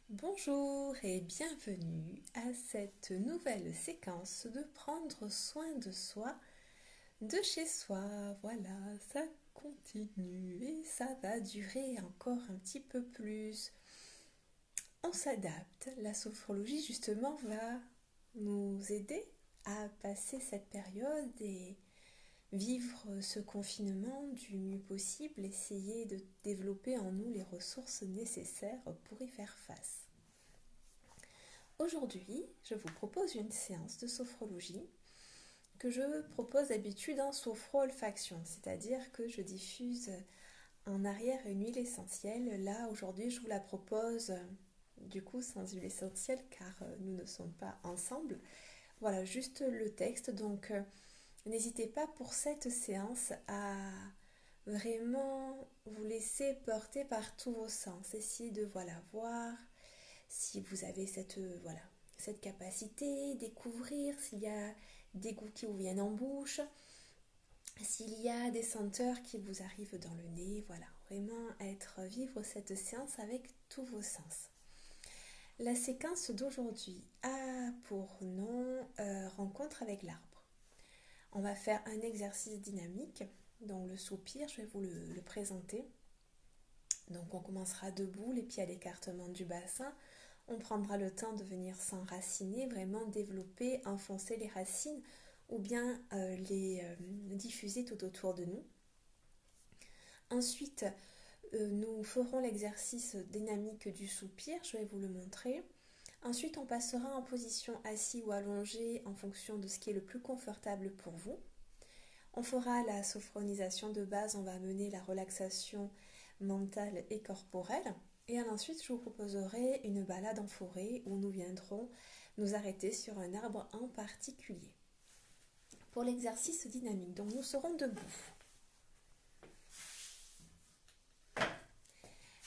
Bonjour et bienvenue à cette nouvelle séquence de prendre soin de soi, de chez soi. Voilà, ça continue et ça va durer encore un petit peu plus. On s'adapte. La sophrologie justement va nous aider à passer cette période et vivre ce confinement du mieux possible, essayer de développer en nous les ressources nécessaires pour y faire face. Aujourd'hui, je vous propose une séance de sophrologie que je propose d'habitude en sophro-olfaction, c'est-à-dire que je diffuse en arrière une huile essentielle. Là, aujourd'hui, je vous la propose du coup sans huile essentielle car nous ne sommes pas ensemble. Voilà, juste le texte. Donc, n'hésitez pas pour cette séance à vraiment vous laisser porter par tous vos sens. Essayez de voir si vous avez cette capacité, découvrir s'il y a des goûts qui vous viennent en bouche, s'il y a des senteurs qui vous arrivent dans le nez, voilà, vraiment vivre cette séance avec tous vos sens. La séquence d'aujourd'hui a pour nom rencontre avec l'arbre. On va faire un exercice dynamique, donc le soupir, je vais vous le présenter. Donc on commencera debout, les pieds à l'écartement du bassin. On prendra le temps de venir s'enraciner, vraiment développer, enfoncer les racines ou bien les diffuser tout autour de nous. Ensuite, nous ferons l'exercice dynamique du soupir, je vais vous le montrer. Ensuite, on passera en position assis ou allongé en fonction de ce qui est le plus confortable pour vous. On fera la sophronisation de base, on va mener la relaxation mentale et corporelle. Et ensuite, je vous proposerai une balade en forêt où nous viendrons nous arrêter sur un arbre en particulier. Pour l'exercice dynamique, donc nous serons debout.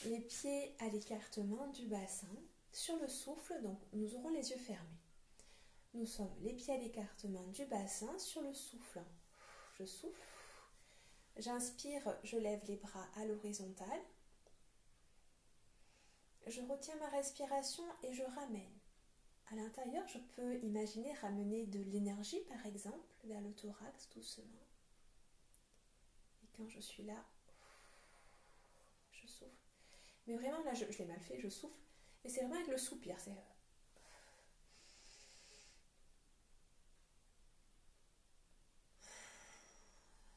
Les pieds à l'écartement du bassin. Sur le souffle, donc nous aurons les yeux fermés. Nous sommes les pieds à l'écartement du bassin sur le souffle. Je souffle. J'inspire, je lève les bras à l'horizontale. Je retiens ma respiration et je ramène. À l'intérieur, je peux imaginer ramener de l'énergie, par exemple, vers le thorax doucement. Et quand je suis là, je souffle. Mais vraiment, là, je l'ai mal fait, je souffle. Mais c'est vraiment avec le soupir.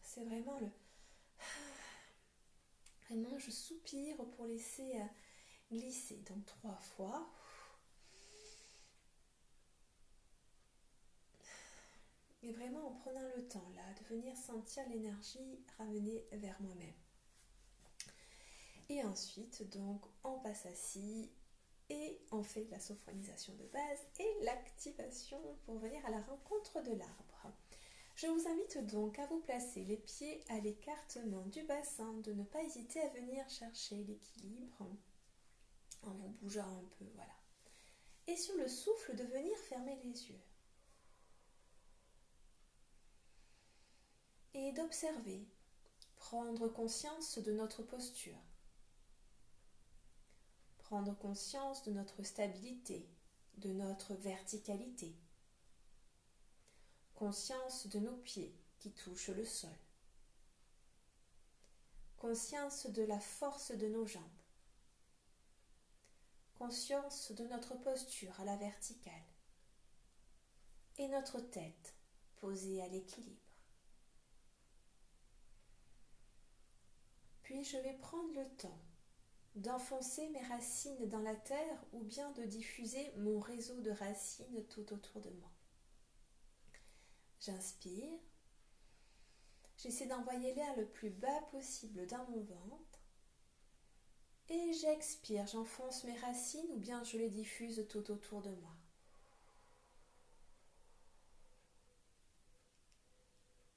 C'est vraiment le... Vraiment, je soupire pour laisser glisser. Donc 3 fois. Et vraiment en prenant le temps là de venir sentir l'énergie ramener vers moi-même. Et ensuite, donc, on passe assis et on fait la sophronisation de base et l'activation pour venir à la rencontre de l'arbre. Je vous invite donc à vous placer les pieds à l'écartement du bassin, de ne pas hésiter à venir chercher l'équilibre en vous bougeant un peu, voilà. Et sur le souffle, de venir fermer les yeux. Et d'observer, prendre conscience de notre posture. Prendre conscience de notre stabilité, de notre verticalité. Conscience de nos pieds qui touchent le sol. Conscience de la force de nos jambes. Conscience de notre posture à la verticale. Et notre tête posée à l'équilibre. Puis je vais prendre le temps d'enfoncer mes racines dans la terre ou bien de diffuser mon réseau de racines tout autour de moi. J'inspire, j'essaie d'envoyer l'air le plus bas possible dans mon ventre et j'expire, j'enfonce mes racines ou bien je les diffuse tout autour de moi.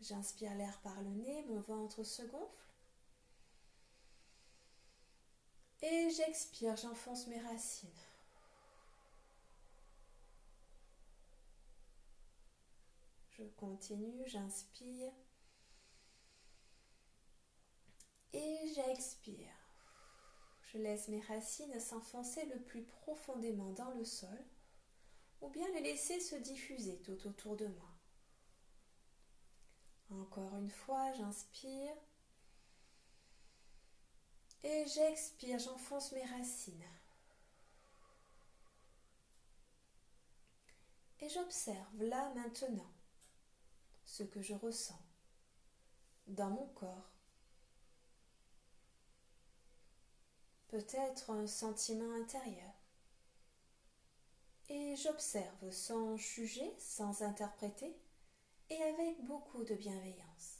J'inspire l'air par le nez, mon ventre se gonfle. Et j'expire, j'enfonce mes racines. Je continue, j'inspire. Et j'expire. Je laisse mes racines s'enfoncer le plus profondément dans le sol, ou bien les laisser se diffuser tout autour de moi. Encore une fois, j'inspire et j'expire, j'enfonce mes racines. Et j'observe là maintenant ce que je ressens dans mon corps. Peut-être un sentiment intérieur. Et j'observe sans juger, sans interpréter et avec beaucoup de bienveillance.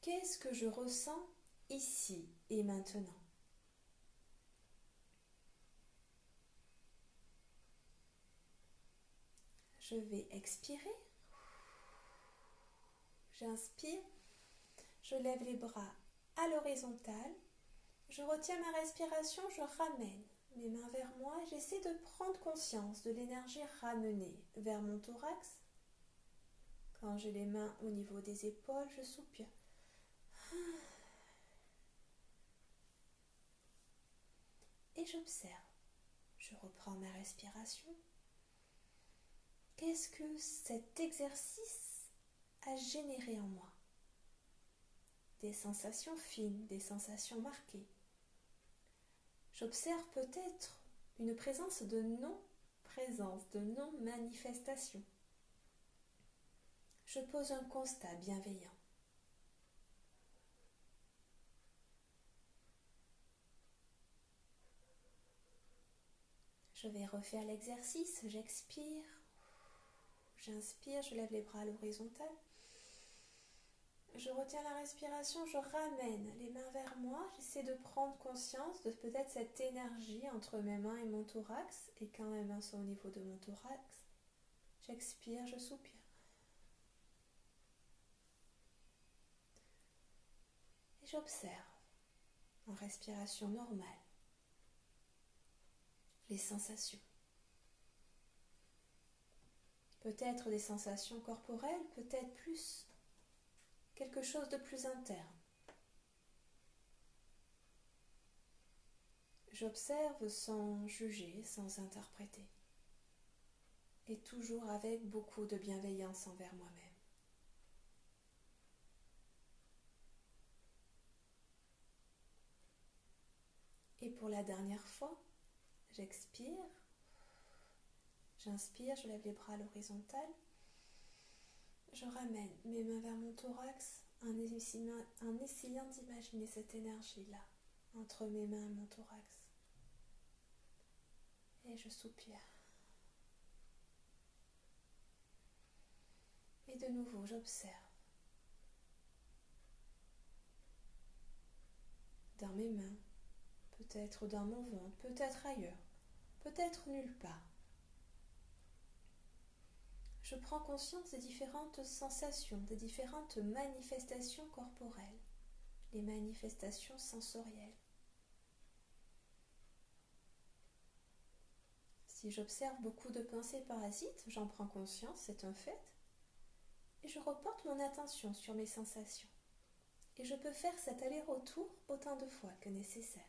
Qu'est-ce que je ressens ici et maintenant? Je vais expirer. J'inspire. Je lève les bras à l'horizontale. Je retiens ma respiration, je ramène mes mains vers moi. J'essaie de prendre conscience de l'énergie ramenée vers mon thorax. Quand j'ai les mains au niveau des épaules, je soupire. Et j'observe. Je reprends ma respiration. Qu'est-ce que cet exercice a généré en moi? Des sensations fines, des sensations marquées. J'observe peut-être une présence de non-présence, de non-manifestation. Je pose un constat bienveillant. Je vais refaire l'exercice, j'expire, j'inspire, je lève les bras à l'horizontale. Je retiens la respiration, je ramène les mains vers moi, j'essaie de prendre conscience de peut-être cette énergie entre mes mains et mon thorax, et quand mes mains sont au niveau de mon thorax, j'expire, je soupire. Et j'observe, en respiration normale, les sensations. Peut-être des sensations corporelles, peut-être plus quelque chose de plus interne. J'observe sans juger, sans interpréter, et toujours avec beaucoup de bienveillance envers moi-même. Et pour la dernière fois, j'expire, j'inspire, je lève les bras à l'horizontale, je ramène mes mains vers mon thorax en essayant d'imaginer cette énergie-là entre mes mains et mon thorax. Et je soupire. Et de nouveau, j'observe. Dans mes mains, peut-être dans mon ventre, peut-être ailleurs, peut-être nulle part. Je prends conscience des différentes sensations, des différentes manifestations corporelles, les manifestations sensorielles. Si j'observe beaucoup de pensées parasites, j'en prends conscience, c'est un fait, et je reporte mon attention sur mes sensations. Et je peux faire cet aller-retour autant de fois que nécessaire.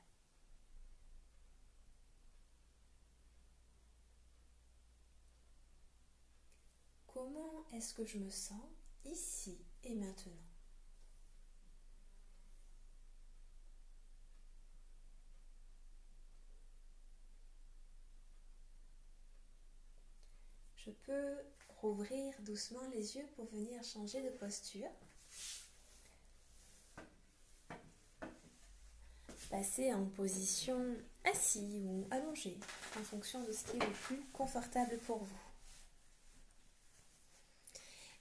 Comment est-ce que je me sens ici et maintenant? Je peux rouvrir doucement les yeux pour venir changer de posture. Passer en position assis ou allongé en fonction de ce qui est le plus confortable pour vous.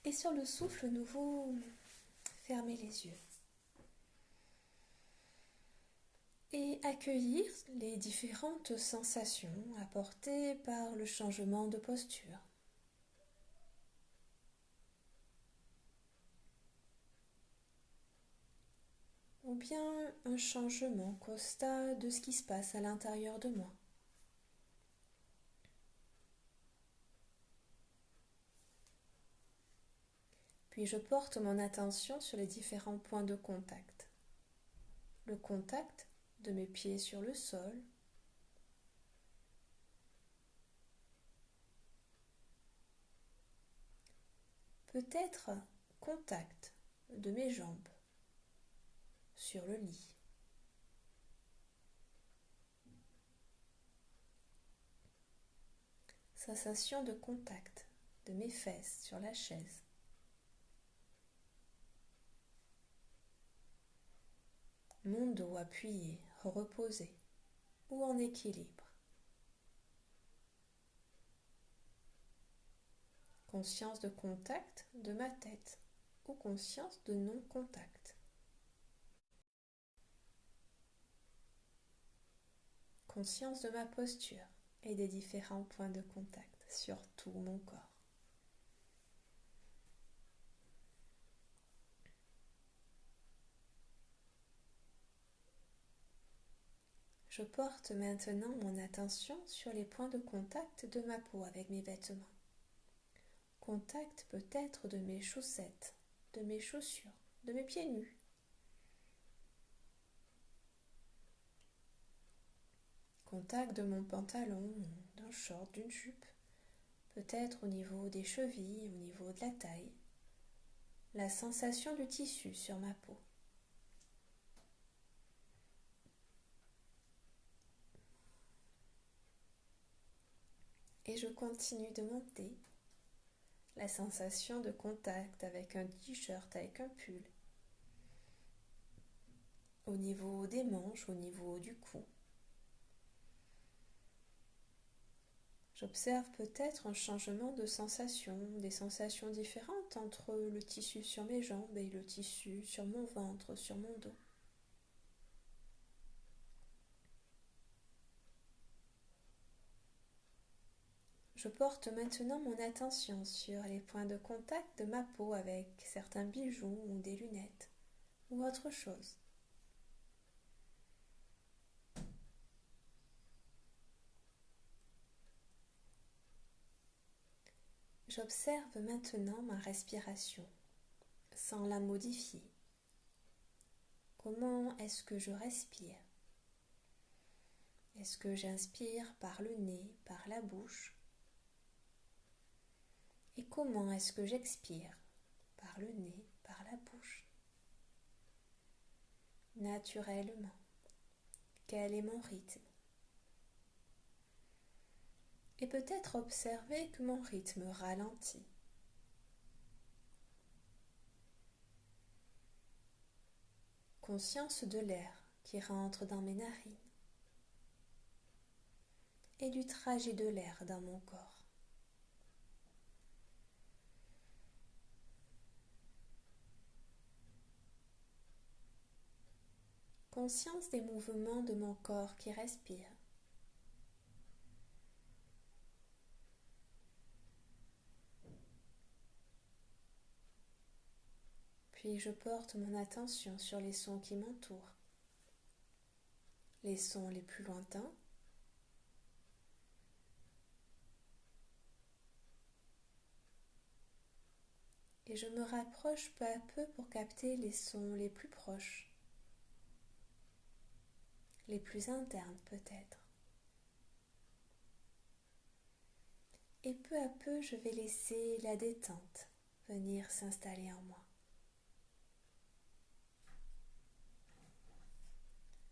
Et sur le souffle nouveau, fermez les yeux. Et accueillir les différentes sensations apportées par le changement de posture. Ou bien un changement constat de ce qui se passe à l'intérieur de moi. Puis je porte mon attention sur les différents points de contact. le contact de mes pieds sur le sol. Peut-être contact de mes jambes sur le lit. Sensation de contact de mes fesses sur la chaise. Mon dos appuyé, reposé ou en équilibre. Conscience de contact de ma tête ou conscience de non-contact. Conscience de ma posture et des différents points de contact sur tout mon corps. Je porte maintenant mon attention sur les points de contact de ma peau avec mes vêtements. Contact peut-être de mes chaussettes, de mes chaussures, de mes pieds nus. Contact de mon pantalon, d'un short, d'une jupe, peut-être au niveau des chevilles, au niveau de la taille. La sensation du tissu sur ma peau. Et je continue de monter. La sensation de contact avec un t-shirt, avec un pull. Au niveau des manches, au niveau du cou. J'observe peut-être un changement de sensation, des sensations différentes entre le tissu sur mes jambes et le tissu sur mon ventre, sur mon dos. Je porte maintenant mon attention sur les points de contact de ma peau avec certains bijoux ou des lunettes ou autre chose. J'observe maintenant ma respiration sans la modifier. Comment est-ce que je respire? Est-ce que j'inspire par le nez, par la bouche? Et comment est-ce que j'expire? Par le nez, par la bouche. Naturellement. Quel est mon rythme? Et peut-être observer que mon rythme ralentit. Conscience de l'air qui rentre dans mes narines et du trajet de l'air dans mon corps. Conscience des mouvements de mon corps qui respire. Puis je porte mon attention sur les sons qui m'entourent. Les sons les plus lointains. Et je me rapproche peu à peu pour capter les sons les plus proches. Les plus internes peut-être. Et peu à peu, je vais laisser la détente venir s'installer en moi.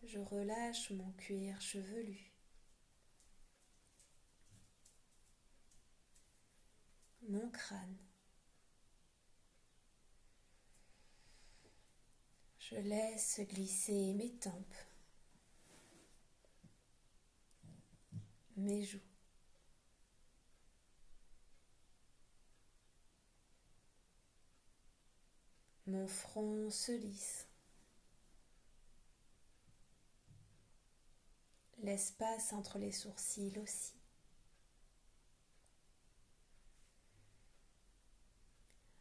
Je relâche mon cuir chevelu, mon crâne. Je laisse glisser mes tempes, mes joues. Mon front se lisse. L'espace entre les sourcils aussi.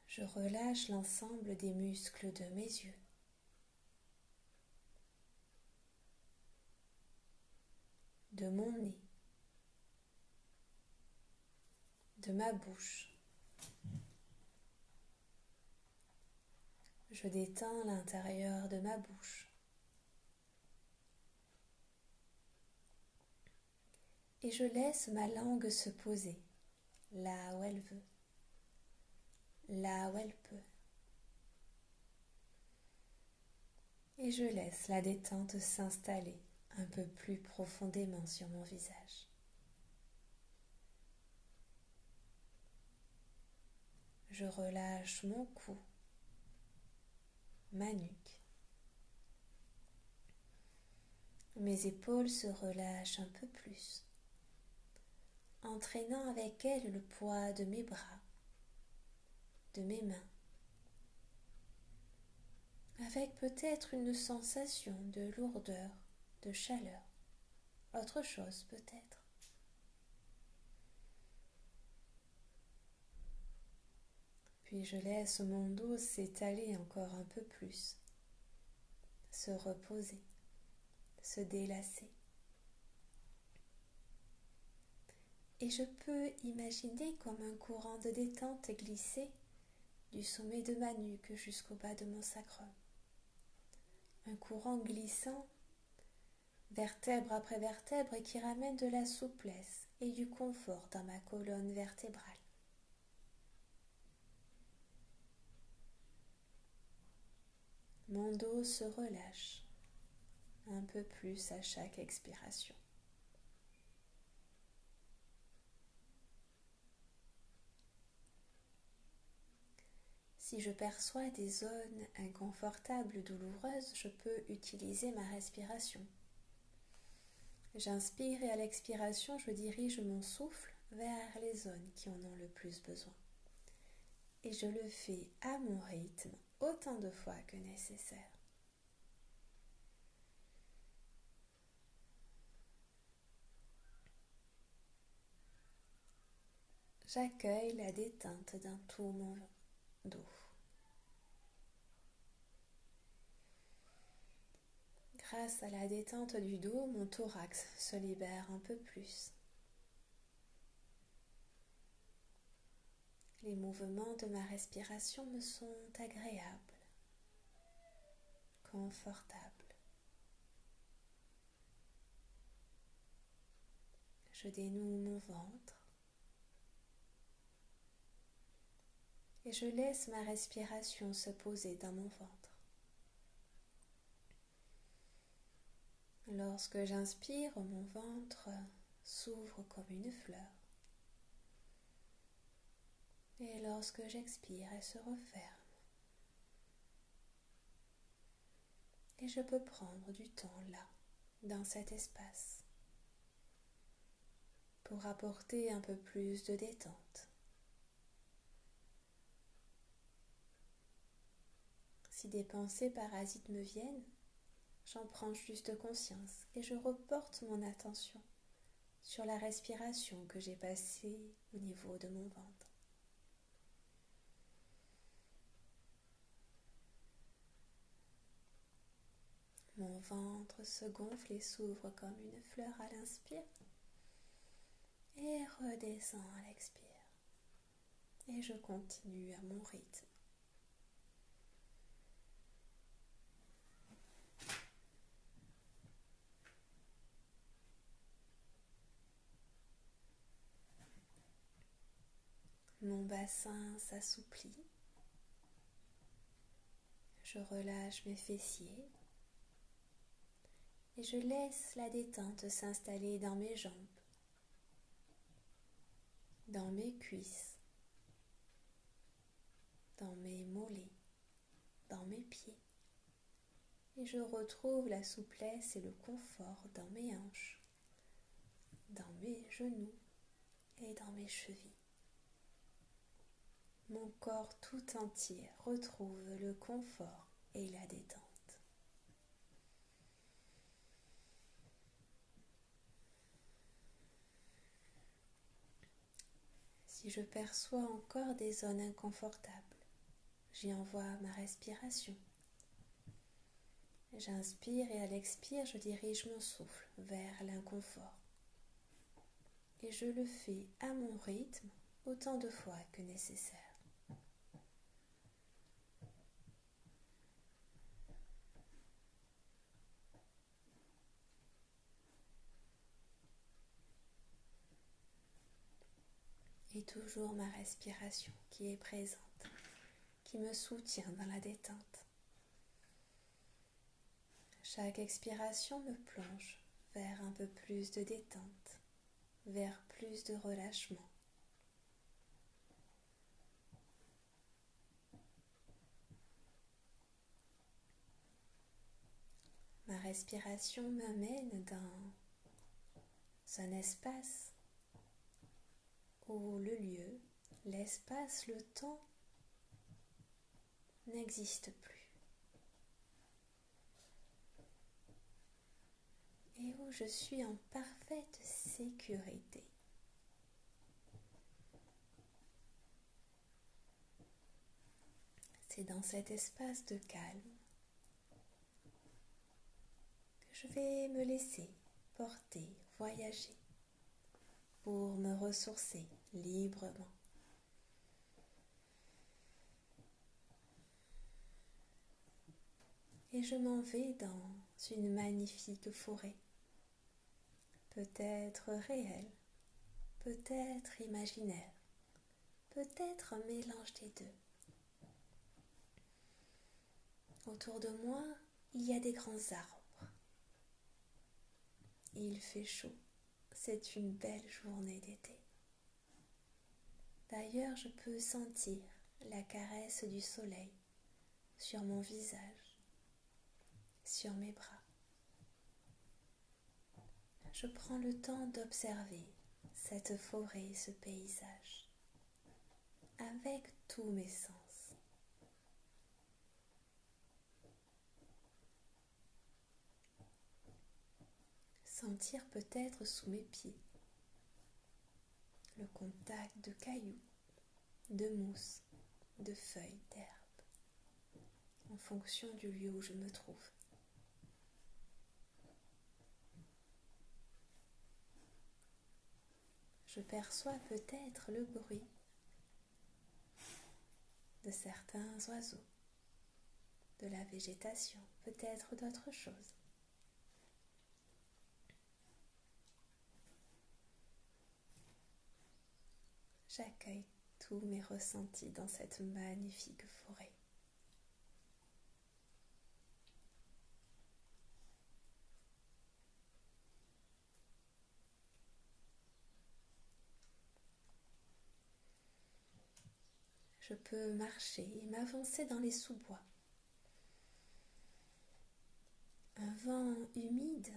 Je relâche l'ensemble des muscles de mes yeux. De mon nez. De ma bouche. Je détends l'intérieur de ma bouche. Et je laisse ma langue se poser là où elle veut, là où elle peut. Et je laisse la détente s'installer un peu plus profondément sur mon visage. Je relâche mon cou, ma nuque. Mes épaules se relâchent un peu plus, entraînant avec elles le poids de mes bras, de mes mains, avec peut-être une sensation de lourdeur, de chaleur, autre chose peut-être. Puis je laisse mon dos s'étaler encore un peu plus, se reposer, se délasser. Et je peux imaginer comme un courant de détente glisser du sommet de ma nuque jusqu'au bas de mon sacrum. Un courant glissant, vertèbre après vertèbre, qui ramène de la souplesse et du confort dans ma colonne vertébrale. Mon dos se relâche un peu plus à chaque expiration. Si je perçois des zones inconfortables, douloureuses, je peux utiliser ma respiration. J'inspire et à l'expiration, je dirige mon souffle vers les zones qui en ont le plus besoin. Et je le fais à mon rythme, autant de fois que nécessaire. J'accueille la détente dans tout mon dos. Grâce à la détente du dos, mon thorax se libère un peu plus. Les mouvements de ma respiration me sont agréables, confortables. Je dénoue mon ventre et je laisse ma respiration se poser dans mon ventre. Lorsque j'inspire, mon ventre s'ouvre comme une fleur. Et lorsque j'expire, elle se referme. Et je peux prendre du temps là, dans cet espace, pour apporter un peu plus de détente. Si des pensées parasites me viennent, j'en prends juste conscience et je reporte mon attention sur la respiration que j'ai passée au niveau de mon ventre. Mon ventre se gonfle et s'ouvre comme une fleur à l'inspire et redescend à l'expire. Et je continue à mon rythme. Mon bassin s'assouplit. Je relâche mes fessiers et je laisse la détente s'installer dans mes jambes, dans mes cuisses, dans mes mollets, dans mes pieds. Et je retrouve la souplesse et le confort dans mes hanches, dans mes genoux et dans mes chevilles. Mon corps tout entier retrouve le confort et la détente. Si je perçois encore des zones inconfortables, j'y envoie ma respiration. J'inspire et à l'expire, je dirige mon souffle vers l'inconfort. Et je le fais à mon rythme, autant de fois que nécessaire. et toujours ma respiration qui est présente, qui me soutient dans la détente. Chaque expiration me plonge vers un peu plus de détente, vers plus de relâchement. Ma respiration m'amène dans un espace où le lieu, l'espace, le temps n'existe plus. Et où je suis en parfaite sécurité. C'est dans cet espace de calme que je vais me laisser porter, voyager, pour me ressourcer librement. Et je m'en vais dans une magnifique forêt, peut-être réelle, peut-être imaginaire, peut-être un mélange des deux. Autour de moi, il y a des grands arbres. Il fait chaud, c'est une belle journée d'été. D'ailleurs, je peux sentir la caresse du soleil sur mon visage, sur mes bras. Je prends le temps d'observer cette forêt, ce paysage, avec tous mes sens. Sentir peut-être sous mes pieds le contact de cailloux, de mousse, de feuilles d'herbe, en fonction du lieu où je me trouve. Je perçois peut-être le bruit de certains oiseaux, de la végétation, peut-être d'autres choses. J'accueille tous mes ressentis dans cette magnifique forêt. Je peux marcher et m'avancer dans les sous-bois. Un vent humide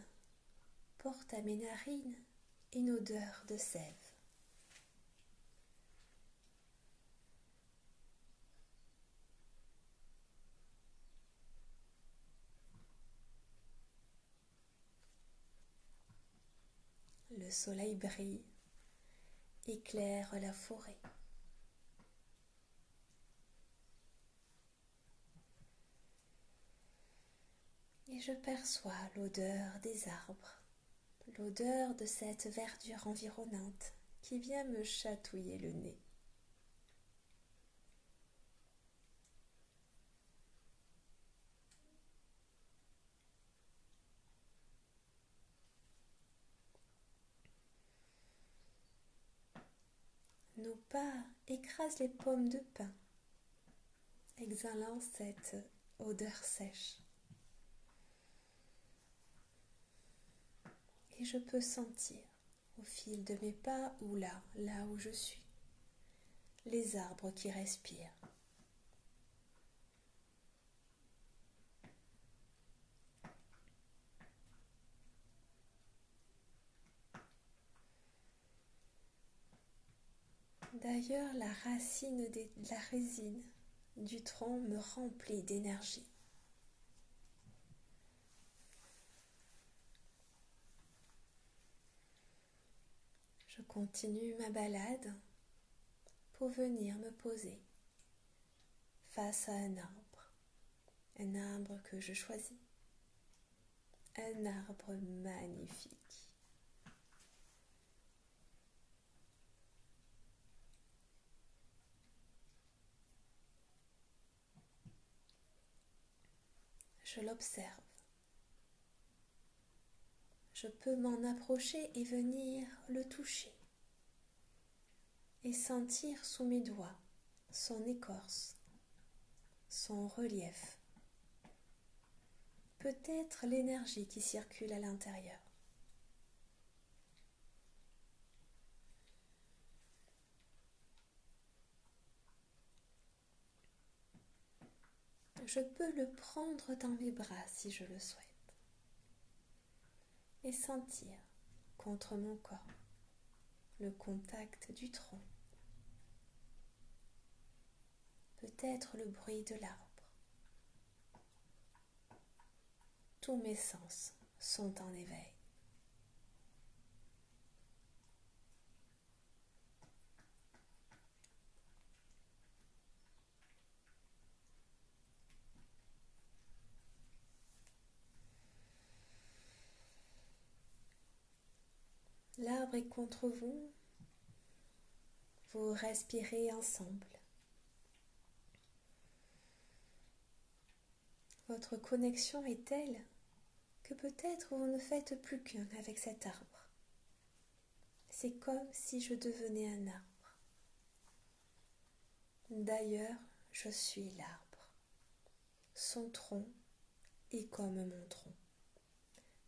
porte à mes narines une odeur de sève. Le soleil brille, éclaire la forêt. Et je perçois l'odeur des arbres, l'odeur de cette verdure environnante qui vient me chatouiller le nez. Nos pas écrasent les pommes de pin, exhalant cette odeur sèche. Et je peux sentir, au fil de mes pas ou là où je suis, les arbres qui respirent. D'ailleurs, la résine du tronc me remplit d'énergie. Je continue ma balade pour venir me poser face à un arbre que je choisis, un arbre magnifique. Je l'observe. Je peux m'en approcher et venir le toucher. et sentir sous mes doigts son écorce, son relief, peut-être l'énergie qui circule à l'intérieur. Je peux le prendre dans mes bras si je le souhaite et sentir contre mon corps le contact du tronc, peut-être le bruit de l'arbre. Tous mes sens sont en éveil. L'arbre est contre vous, vous respirez ensemble. Votre connexion est telle que peut-être vous ne faites plus qu'un avec cet arbre. C'est comme si je devenais un arbre. D'ailleurs, je suis l'arbre. Son tronc est comme mon tronc.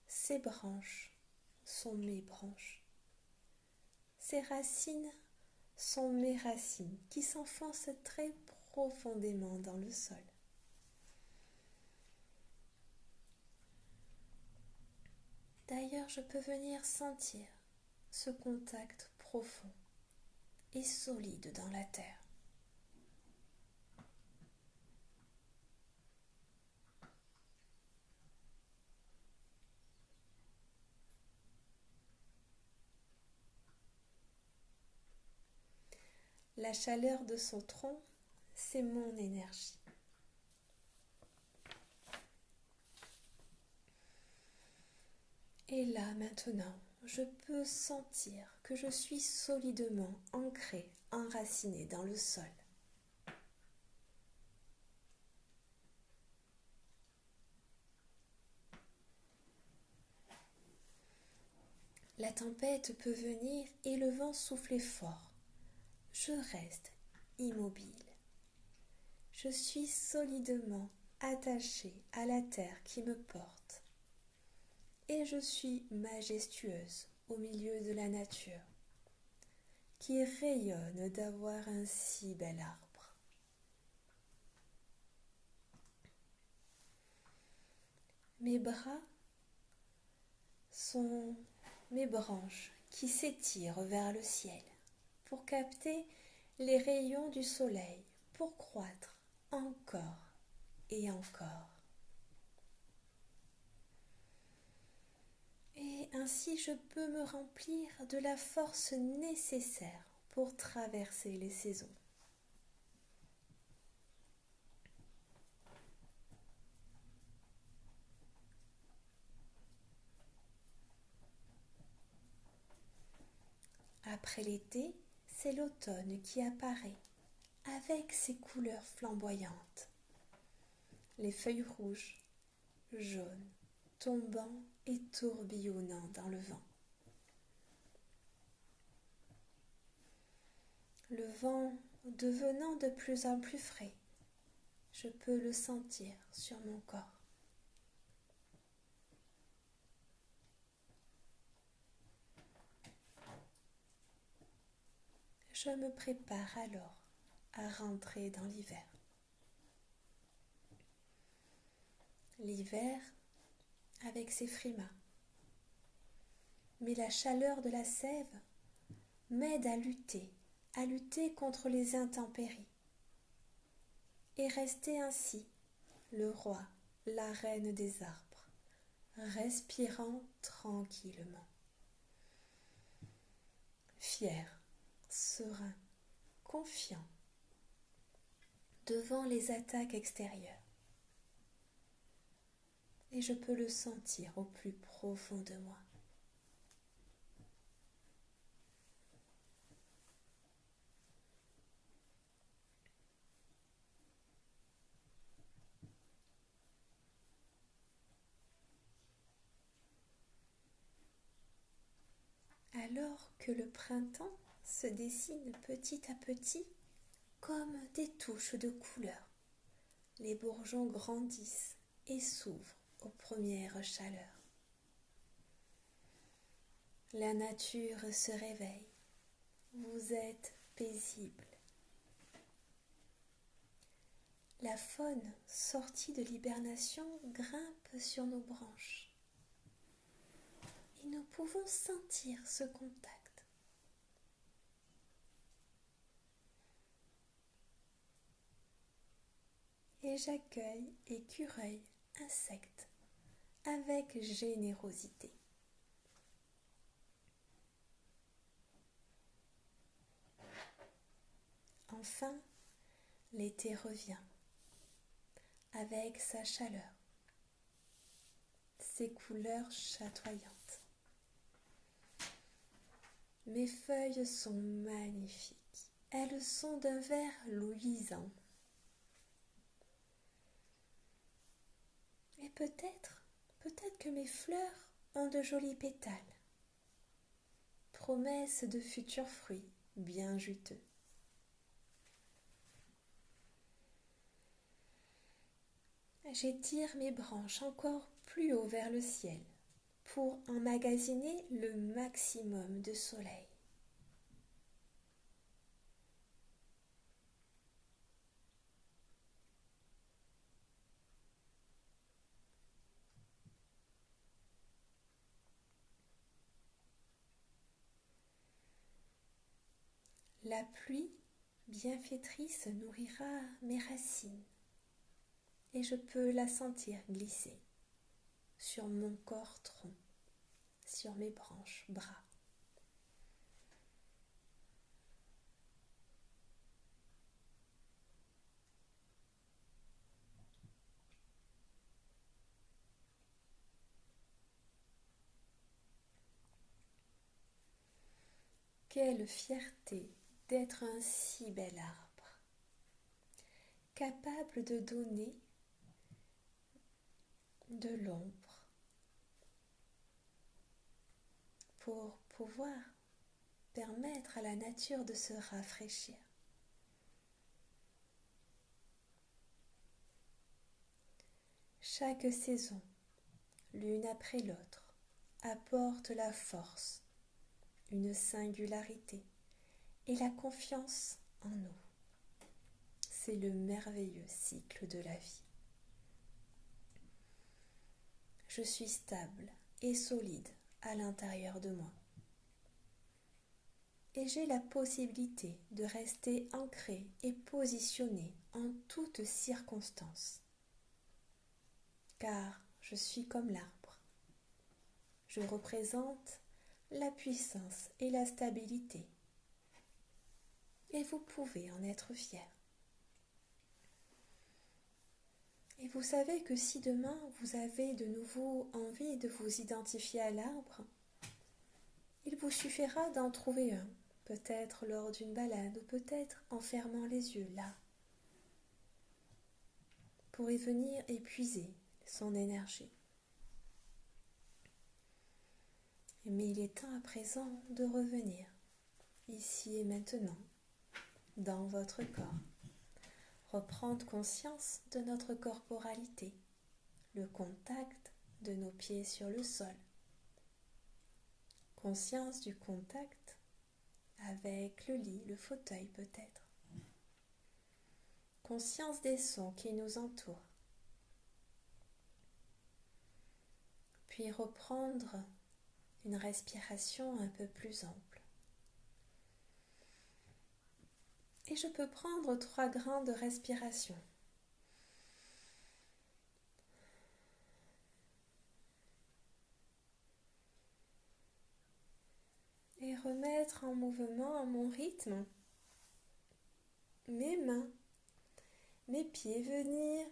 Ses branches sont mes branches. Ses racines sont mes racines qui s'enfoncent très profondément dans le sol. D'ailleurs, je peux venir sentir ce contact profond et solide dans la terre. La chaleur de son tronc, c'est mon énergie. Et là, maintenant, je peux sentir que je suis solidement ancrée, enracinée dans le sol. La tempête peut venir et le vent souffler fort. Je reste immobile. Je suis solidement attachée à la terre qui me porte. Et je suis majestueuse au milieu de la nature, qui rayonne d'avoir un si bel arbre. Mes bras sont mes branches qui s'étirent vers le ciel pour capter les rayons du soleil, pour croître encore et encore. Et ainsi je peux me remplir de la force nécessaire pour traverser les saisons. Après l'été, c'est l'automne qui apparaît avec ses couleurs flamboyantes. Les feuilles rouges, jaunes, tombant et tourbillonnant dans le vent. Le vent devenant de plus en plus frais, je peux le sentir sur mon corps. Je me prépare alors à rentrer dans l'hiver. L'hiver avec ses frimas. Mais la chaleur de la sève m'aide à lutter contre les intempéries et rester ainsi le roi, la reine des arbres, respirant tranquillement. Fier, serein, confiant devant les attaques extérieures. Et je peux le sentir au plus profond de moi. Alors que le printemps se dessinent petit à petit comme des touches de couleur. Les bourgeons grandissent et s'ouvrent aux premières chaleurs. La nature se réveille. Vous êtes paisible. La faune sortie de l'hibernation grimpe sur nos branches. Et nous pouvons sentir ce contact. Et j'accueille écureuils, insectes, avec générosité. Enfin, l'été revient, avec sa chaleur, ses couleurs chatoyantes. Mes feuilles sont magnifiques, elles sont d'un vert luisant. Et peut-être que mes fleurs ont de jolis pétales, promesse de futurs fruits bien juteux. J'étire mes branches encore plus haut vers le ciel pour emmagasiner le maximum de soleil. La pluie bienfaitrice nourrira mes racines et je peux la sentir glisser sur mon corps tronc, sur mes branches bras. Quelle fierté d'être un si bel arbre, capable de donner de l'ombre pour pouvoir permettre à la nature de se rafraîchir. Chaque saison, l'une après l'autre, apporte la force, une singularité et la confiance en nous. C'est le merveilleux cycle de la vie. Je suis stable et solide à l'intérieur de moi. Et j'ai la possibilité de rester ancré et positionné en toutes circonstances. Car je suis comme l'arbre. Je représente la puissance et la stabilité. Et vous pouvez en être fier. Et vous savez que si demain vous avez de nouveau envie de vous identifier à l'arbre, il vous suffira d'en trouver un, peut-être lors d'une balade ou peut-être en fermant les yeux là, pour y venir épuiser son énergie. Mais il est temps à présent de revenir, ici et maintenant, dans votre corps. Reprendre conscience de notre corporalité, le contact de nos pieds sur le sol. Conscience du contact avec le lit, le fauteuil peut-être. Conscience des sons qui nous entourent. Puis reprendre une respiration un peu plus ample. Et je peux prendre 3 grains de respiration. Et remettre en mouvement à mon rythme mes mains, mes pieds, venir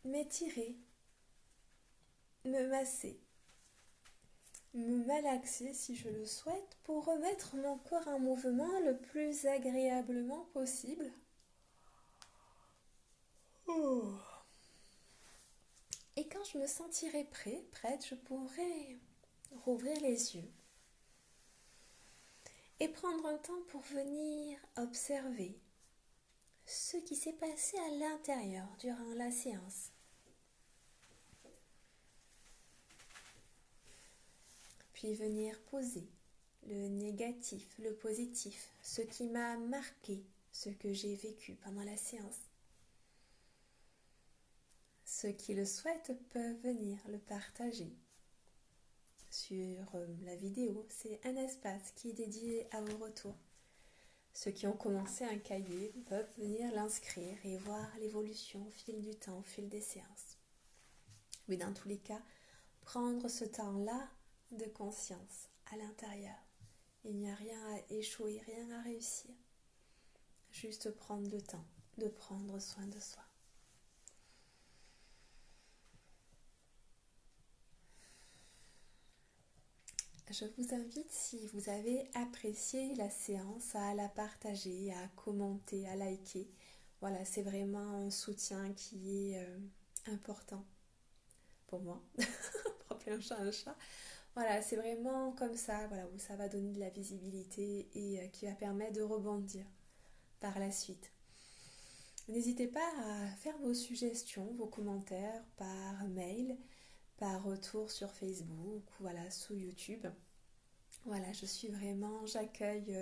m'étirer, me masser, me malaxer si je le souhaite pour remettre mon corps en mouvement le plus agréablement possible. Oh. Et quand je me sentirai prête, je pourrai rouvrir les yeux et prendre un temps pour venir observer ce qui s'est passé à l'intérieur durant la séance. Puis venir poser le négatif, le positif, ce qui m'a marqué, ce que j'ai vécu pendant la séance. Ceux qui le souhaitent peuvent venir le partager sur la vidéo. C'est un espace qui est dédié à vos retours. Ceux qui ont commencé un cahier peuvent venir l'inscrire et voir l'évolution au fil du temps, au fil des séances. Mais dans tous les cas, prendre ce temps-là de conscience à l'intérieur. Il n'y a rien à échouer, rien à réussir. Juste prendre le temps de prendre soin de soi. Je vous invite, si vous avez apprécié la séance, à la partager, à commenter, à liker. Voilà, c'est vraiment un soutien qui est important pour moi. Pour appeler un chat un chat. Voilà, c'est vraiment comme ça, voilà, où ça va donner de la visibilité et qui va permettre de rebondir par la suite. N'hésitez pas à faire vos suggestions, vos commentaires par mail, par retour sur Facebook, voilà, sous YouTube. Voilà, j'accueille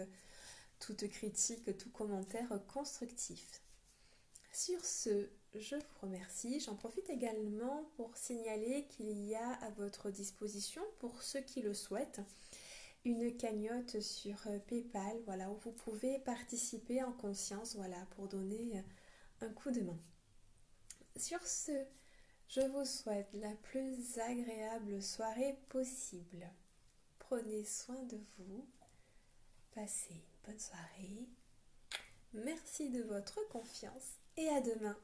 toute critique, tout commentaire constructif. Sur ce, je vous remercie. J'en profite également pour signaler qu'il y a à votre disposition, pour ceux qui le souhaitent, une cagnotte sur PayPal, voilà, où vous pouvez participer en conscience, voilà, pour donner un coup de main. Sur ce, je vous souhaite la plus agréable soirée possible. Prenez soin de vous. Passez une bonne soirée. Merci de votre confiance et à demain.